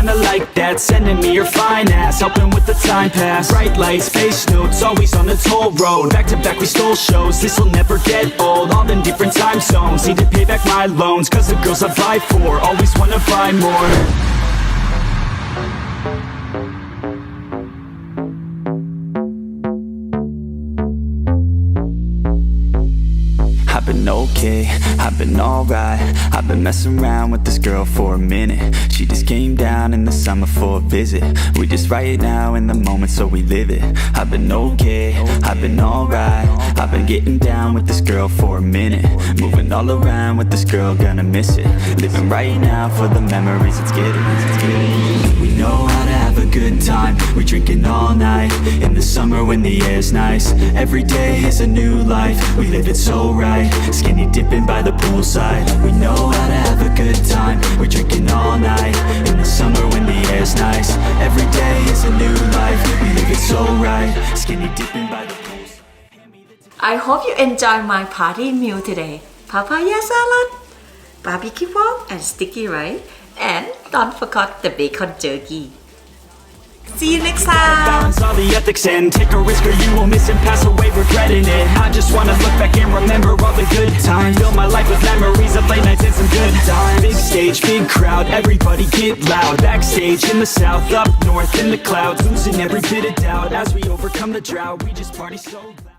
kinda like that, sending me your fine ass, helping with the time pass. Bright lights, face notes, always on the toll road. Back to back we stole shows, this'll never get old. All in different time zones, need to pay back my loans, cause the girls I vibe for always wanna buy more. I've been okay, I've been alright. I've been messing around with this girl for a minute. She just came down in the summer for a visit. We just right now in the moment, so we live it. I've been okay, I've been alright. I've been getting down with this girl for a minute. Moving all around with this girl, gonna miss it. Living right now for the memories, let's get it. We know how to have a good time. We drinking all night in the summer when the air's nice. Every day is a new life, we live it so right. Skinny dipping by the poolside. We know how to have a good time. We're drinking all night in the summer when the air's nice. Every day is a new life, we live it so right. Skinny dipping by the poolside. I hope you enjoy my party meal today. Papaya salad, barbecue pork and sticky rice, and don't forget the bacon jerky. See you next time. Balance all the ethics and take a risk or you will miss and pass away regretting it. I just wanna look back and remember all the good times. Fill my life with memories of late nights and some good times. Big stage, big crowd, everybody get loud. Backstage in the south, up north in the clouds, losing every bit of doubt. As we overcome the drought, we just party so loud.